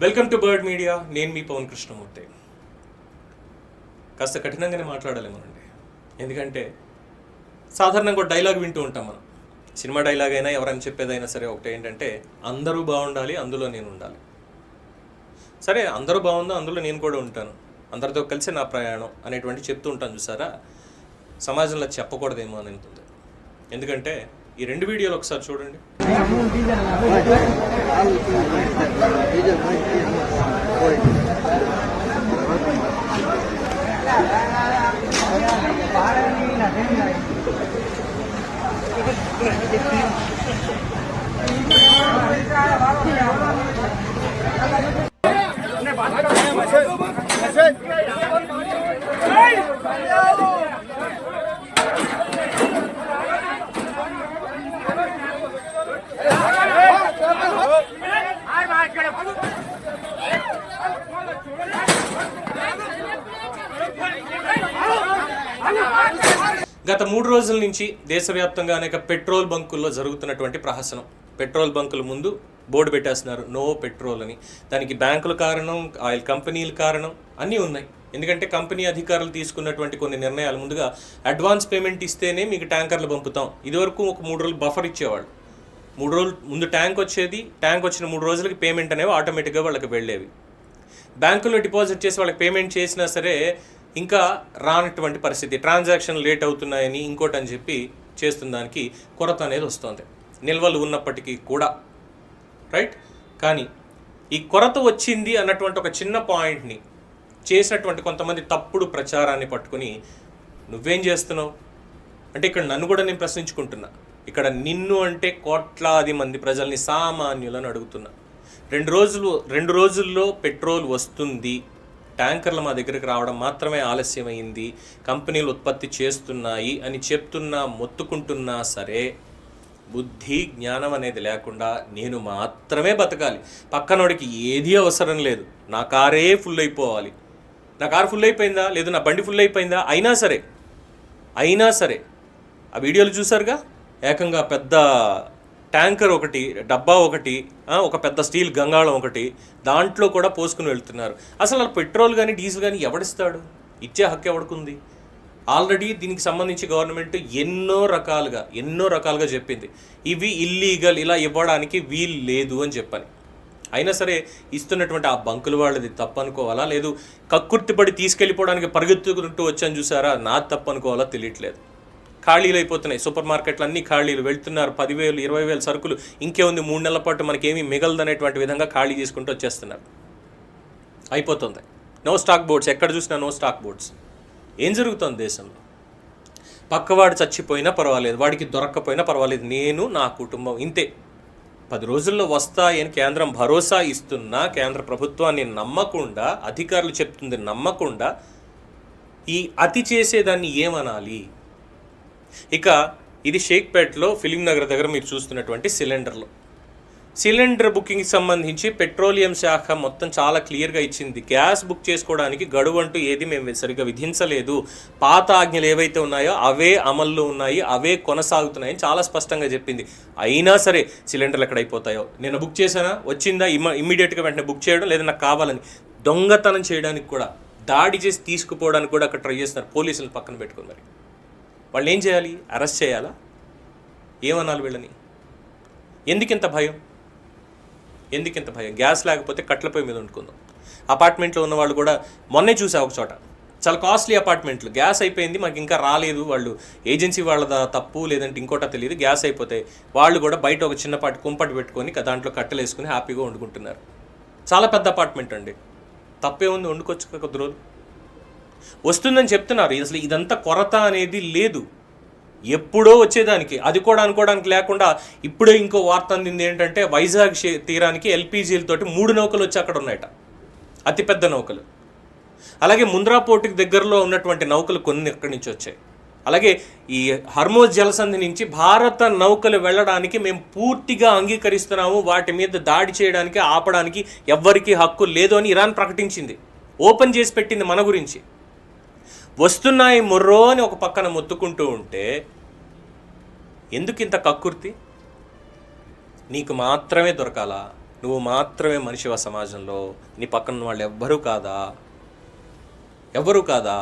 Welcome to bird media. నేను మీ పవన్ కృష్ణమూర్తి. కాస్త కఠినంగానే మాట్లాడాలేమోనండి, ఎందుకంటే సాధారణంగా డైలాగ్ వింటూ ఉంటాం మనం. సినిమా డైలాగ్ అయినా ఎవరైనా చెప్పేదైనా సరే ఒకటి ఏంటంటే, అందరూ బాగుండాలి, అందులో నేను ఉండాలి. సరే, అందరూ బాగుందో అందులో నేను కూడా ఉంటాను, అందరితో కలిసి నా ప్రయాణం అనేటువంటి చెప్తూ ఉంటాను. చూసారా, సమాజంలో చెప్పకూడదేమో అని ఉంటుంది. ఎందుకంటే ఈ రెండు వీడియోలు ఒకసారి చూడండి. గత 3 రోజుల నుంచి దేశవ్యాప్తంగా అనేక పెట్రోల్ బంకుల్లో జరుగుతున్నటువంటి ప్రహసనం. పెట్రోల్ బంకుల ముందు బోర్డు పెట్టేస్తున్నారు, నో పెట్రోల్ అని. దానికి బ్యాంకుల కారణం, ఆయిల్ కంపెనీల కారణం అన్నీ ఉన్నాయి. ఎందుకంటే కంపెనీ అధికారులు తీసుకున్నటువంటి కొన్ని నిర్ణయాలు, ముందుగా అడ్వాన్స్ పేమెంట్ ఇస్తేనే మీకు ట్యాంకర్లు పంపుతాం. ఇదివరకు ఒక 3 రోజులు బఫర్ ఇచ్చేవాళ్ళు. 3 రోజులు ముందు ట్యాంక్ వచ్చేది, ట్యాంక్ వచ్చిన 3 రోజులకి పేమెంట్ అనేవి ఆటోమేటిక్గా వాళ్ళకి వెళ్ళేవి. బ్యాంకులో డిపాజిట్ చేసి వాళ్ళకి పేమెంట్ చేసినా సరే ఇంకా రానటువంటి పరిస్థితి, ట్రాన్సాక్షన్ లేట్ అవుతున్నాయని ఇంకోటి అని చెప్పి చేస్తున్న దానికి కొరత అనేది వస్తుంది, నిల్వలు ఉన్నప్పటికీ కూడా. రైట్? కానీ ఈ కొరత వచ్చింది అన్నటువంటి ఒక చిన్న పాయింట్ని చేసినటువంటి కొంతమంది తప్పుడు ప్రచారాన్ని పట్టుకుని నువ్వేం చేస్తున్నావు అంటే, ఇక్కడ నన్ను కూడా నేను ప్రశ్నించుకుంటున్నా. ఇక్కడ నిన్ను అంటే కోట్లాది మంది ప్రజల్ని, సామాన్యులను అడుగుతున్నా. 2 రోజుల్లో పెట్రోల్ వస్తుంది, ట్యాంకర్లు మా దగ్గరికి రావడం మాత్రమే ఆలస్యమైంది, కంపెనీలు ఉత్పత్తి చేస్తున్నాయి అని చెప్తున్నా, మొత్తుకుంటున్నా సరే బుద్ధి జ్ఞానం అనేది లేకుండా నేను మాత్రమే బతకాలి, పక్కనోడికి ఏదీ అవసరం లేదు, నా కారే ఫుల్ అయిపోవాలి. నా కారు ఫుల్ అయిపోయిందా, లేదు నా బండి ఫుల్ అయిపోయిందా, అయినా సరే ఆ వీడియోలు చూసారుగా, ఏకంగా పెద్ద ట్యాంకర్ ఒకటి, డబ్బా ఒకటి, ఒక పెద్ద స్టీల్ గంగాళం ఒకటి, దాంట్లో కూడా పోసుకుని వెళ్తున్నారు. అసలు పెట్రోల్ కానీ డీజిల్ కానీ ఎవడిస్తాడు? ఇచ్చే హక్కు ఎవడుకుంది? ఆల్రెడీ దీనికి సంబంధించి గవర్నమెంట్ ఎన్నో రకాలుగా చెప్పింది, ఇవి ఇల్లీగల్, ఇలా ఇవ్వడానికి వీలు లేదు అని చెప్పని. అయినా సరే ఇస్తున్నటువంటి ఆ బంకుల వాళ్ళది తప్పు అనుకోవాలా, లేదు కక్కుర్తిపడి తీసుకెళ్ళిపోవడానికి పరిగెత్తుకుంటూ వచ్చాను చూసారా, నా తప్పు అనుకోవాలా తెలియట్లేదు. ఖాళీలు అయిపోతున్నాయి, సూపర్ మార్కెట్లు అన్నీ ఖాళీలు, వెళ్తున్నారు. 10,000 20,000 సరుకులు ఇంకే ఉంది, 3 నెలల పాటు మనకేమీ మిగలదనేటువంటి విధంగా ఖాళీ చేసుకుంటూ వచ్చేస్తున్నారు. అయిపోతుంది. నో స్టాక్ బోర్డ్స్, ఎక్కడ చూసినా నో స్టాక్ బోర్డ్స్. ఏం జరుగుతుంది దేశంలో? పక్కవాడు చచ్చిపోయినా పర్వాలేదు, వాడికి దొరక్కపోయినా పర్వాలేదు, నేను నా కుటుంబం ఇంతే. 10 రోజుల్లో వస్తాయని కేంద్రం భరోసా ఇస్తున్నా, కేంద్ర ప్రభుత్వాన్ని నమ్మకుండా, అధికారులు చెప్తుంది నమ్మకుండా ఈ అతి చేసేదాన్ని ఏమనాలి? ఇక ఇది షేక్పేట్లో ఫిలిం నగర్ దగ్గర మీరు చూస్తున్నటువంటి సిలిండర్ బుకింగ్కి సంబంధించి పెట్రోలియం శాఖ మొత్తం చాలా క్లియర్గా ఇచ్చింది. గ్యాస్ బుక్ చేసుకోవడానికి గడువు అంటూ ఏది మేము సరిగ్గా విధించలేదు, పాత ఆజ్ఞలు ఏవైతే ఉన్నాయో అవే అమల్లో ఉన్నాయి, అవే కొనసాగుతున్నాయని చాలా స్పష్టంగా చెప్పింది. అయినా సరే సిలిండర్లు ఎక్కడైపోతాయో, నేను బుక్ చేశానా, వచ్చిందా, ఇమ్మీడియట్గా వెంటనే బుక్ చేయడం, లేదా నాకు కావాలని దొంగతనం చేయడానికి కూడా, దాడి చేసి తీసుకుపోవడానికి కూడా అక్కడ ట్రై చేస్తున్నారు. పోలీసులు పక్కన పెట్టుకుని మరి వాళ్ళు ఏం చేయాలి? అరెస్ట్ చేయాలా? ఏమనాలి వీళ్ళని? ఎందుకింత భయం? గ్యాస్ లేకపోతే కట్ల పొయ్యి మీద వండుకుందాం. అపార్ట్మెంట్లో ఉన్న వాళ్ళు కూడా మొన్నే చూసా ఒక చోట, చాలా కాస్ట్లీ అపార్ట్మెంట్లు, గ్యాస్ అయిపోయింది, మాకు ఇంకా రాలేదు, వాళ్ళు ఏజెన్సీ వాళ్ళదా తప్పు లేదంటే ఇంకోటా తెలియదు, గ్యాస్ అయిపోతే వాళ్ళు కూడా బయట ఒక చిన్నపాటి కుంపటి పెట్టుకొని దాంట్లో కట్టెలు వేసుకుని హ్యాపీగా వండుకుంటున్నారు. చాలా పెద్ద అపార్ట్మెంట్ అండి, తప్పే ఉంది, వండుకోవచ్చు కొద్ది రోజులు. వస్తుందని చెప్తున్నారు. అసలు ఇదంతా కొరత అనేది లేదు, ఎప్పుడో వచ్చేదానికి, అది కూడా అనుకోవడానికి లేకుండా ఇప్పుడే ఇంకో వార్త అందింది ఏంటంటే, వైజాగ్ తీరానికి ఎల్పీజీలతోటి 3 నౌకలు వచ్చి అక్కడ ఉన్నాయట, అతిపెద్ద నౌకలు. అలాగే ముంద్రా పోర్టుకి దగ్గరలో ఉన్నటువంటి నౌకలు కొన్ని అక్కడి నుంచి వచ్చాయి. అలాగే ఈ హర్మోజ్ జలసంధి నుంచి భారత నౌకలు వెళ్ళడానికి మేము పూర్తిగా అంగీకరిస్తున్నాము, వాటి మీద దాడి చేయడానికి, ఆపడానికి ఎవ్వరికీ హక్కు లేదు అని ఇరాన్ ప్రకటించింది, ఓపెన్ చేసి పెట్టింది మన గురించి. వస్తున్నాయి మొర్రో అని ఒక పక్కన మొత్తుకుంటూ ఉంటే ఎందుకు ఇంత కక్కుర్తి? నీకు మాత్రమే దొరకాలా? నువ్వు మాత్రమే మనిషివా సమాజంలో? నీ పక్కన వాళ్ళు ఎవ్వరూ కాదా?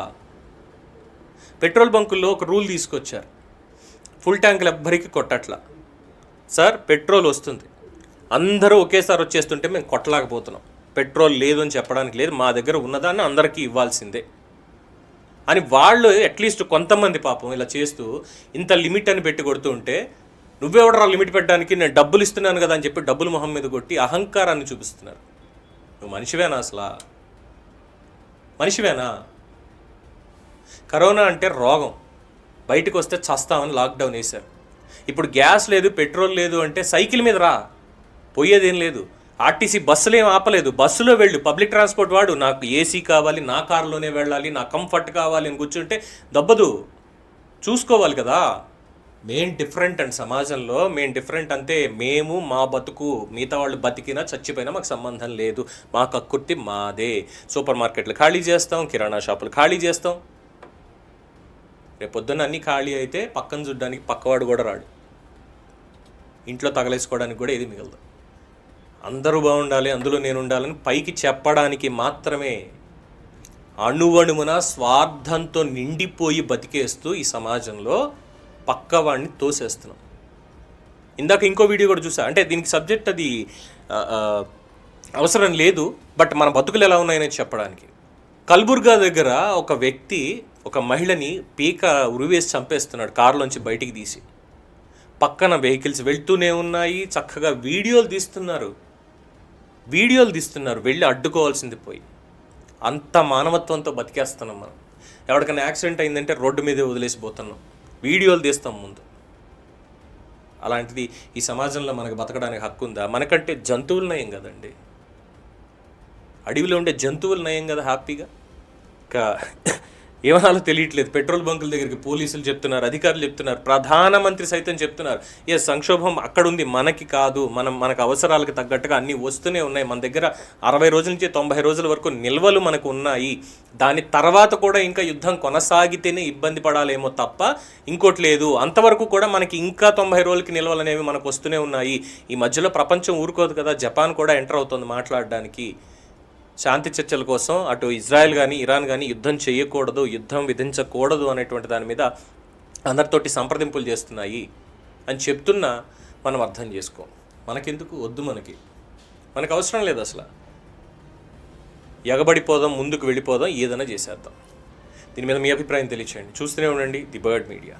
పెట్రోల్ బంకుల్లో ఒక రూల్ తీసుకొచ్చారు, ఫుల్ ట్యాంకులు ఎవ్వరికి కొట్టట్లా. సార్ పెట్రోల్ వస్తుంది, అందరూ ఒకేసారి వచ్చేస్తుంటే మేము కొట్టలేకపోతున్నాం, పెట్రోల్ లేదు అని చెప్పడానికి లేదు, మా దగ్గర ఉన్నదాన్ని అందరికీ ఇవ్వాల్సిందే అని వాళ్ళు అట్లీస్ట్ కొంతమంది పాపం ఇలా చేస్తూ ఇంత లిమిట్ అని పెట్టి కొడుతూ ఉంటే, నువ్వెవడరా లిమిట్ పెట్టడానికి, నేను డబ్బులు ఇస్తున్నాను కదా అని చెప్పి డబ్బులు మొహం మీద కొట్టి అహంకారాన్ని చూపిస్తున్నారు. నువ్వు మనిషివేనా? అసలు మనిషివేనా? కరోనా అంటే రోగం, బయటకు వస్తే చస్తామని లాక్డౌన్ వేశారు. ఇప్పుడు గ్యాస్ లేదు, పెట్రోల్ లేదు అంటే సైకిల్ మీద రా, పోయేదేం లేదు. ఆర్టీసీ బస్సులు ఏం ఆపలేదు, బస్సులో వెళ్ళు, పబ్లిక్ ట్రాన్స్పోర్ట్ వాడు. నాకు ఏసీ కావాలి, నా కారులోనే వెళ్ళాలి, నా కంఫర్ట్ కావాలి అని కూర్చుంటే దబ్బదు. చూసుకోవాలి కదా. మేం డిఫరెంట్ అండ్ సమాజంలో మేం డిఫరెంట్ అంతే. మేము మా బతుకు, మిగతా వాళ్ళు బతికినా చచ్చిపోయినా మాకు సంబంధం లేదు. మా కక్కుర్తి మాదే. సూపర్ మార్కెట్లు ఖాళీ చేస్తాం, కిరాణా షాపులు ఖాళీ చేస్తాం. రేపు పొద్దున్న అన్నీ ఖాళీ అయితే పక్కన చూడడానికి పక్కవాడు కూడా రాడు, ఇంట్లో తగలేసుకోవడానికి కూడా ఏది మిగలదు. అందరూ బాగుండాలి, అందులో నేను ఉండాలని పైకి చెప్పడానికి మాత్రమే అణువణువున స్వార్థంతో నిండిపోయి బతికేస్తూ ఈ సమాజంలో పక్కవాడిని తోసేస్తున్నాం. ఇందాక ఇంకో వీడియో కూడా చూసా, అంటే దీనికి సబ్జెక్ట్ అది అవసరం లేదు, బట్ మన బతుకులు ఎలా ఉన్నాయని చెప్పడానికి. కల్బుర్గా దగ్గర ఒక వ్యక్తి ఒక మహిళని పీక ఉరివేసి చంపేస్తున్నాడు, కారులోంచి బయటికి తీసి. పక్కన వెహికల్స్ వెళ్తూనే ఉన్నాయి, చక్కగా వీడియోలు తీస్తున్నారు, వెళ్ళి అడ్డుకోవాల్సింది పోయి. అంత మానవత్వంతో బతికేస్తున్నాం మనం. ఎవరికైనా యాక్సిడెంట్ అయిందంటే రోడ్డు మీదే వదిలేసిపోతున్నాం, వీడియోలు తీస్తాం ముందు. అలాంటిది ఈ సమాజంలో మనకు బతకడానికి హక్కు ఉందా? మనకంటే జంతువులు నయం కదండి, అడవిలో ఉండే జంతువులు నయం కదా హ్యాపీగా. ఇంకా ఏమనాలో తెలియట్లేదు. పెట్రోల్ బంకుల దగ్గరికి పోలీసులు చెప్తున్నారు, అధికారులు చెప్తున్నారు, ప్రధానమంత్రి సైతం చెప్తున్నారు, సంక్షోభం అక్కడ ఉంది, మనకి కాదు, మనకు అవసరాలకు తగ్గట్టుగా అన్నీ వస్తూనే ఉన్నాయి. మన దగ్గర 60 రోజుల నుంచి 90 రోజుల వరకు నిల్వలు మనకు ఉన్నాయి. దాని తర్వాత కూడా ఇంకా యుద్ధం కొనసాగితేనే ఇబ్బంది పడాలేమో తప్ప ఇంకోటి లేదు. అంతవరకు కూడా మనకి ఇంకా 90 రోజులకి నిల్వలు అనేవి మనకు వస్తూనే ఉన్నాయి. ఈ మధ్యలో ప్రపంచం ఊరుకోదు కదా, జపాన్ కూడా ఎంటర్ అవుతుంది మాట్లాడడానికి. శాంతి చర్చల కోసం అటు ఇజ్రాయెల్ కానీ ఇరాన్ కానీ యుద్ధం చేయకూడదు, యుద్ధం విధించకూడదు అనేటువంటి దాని మీద అందరితోటి సంప్రదింపులు చేస్తున్నాయి అని చెప్తున్నా మనం అర్థం చేసుకోం. మనకెందుకు వద్దు, మనకు అవసరం లేదు అసలు. ఎగబడిపోదాం, ముందుకు వెళ్ళిపోదాం, ఏదైనా చేసేద్దాం. దీని మీద మీ అభిప్రాయం తెలియచేయండి. చూస్తూనే ఉండండి ది బర్డ్ మీడియా.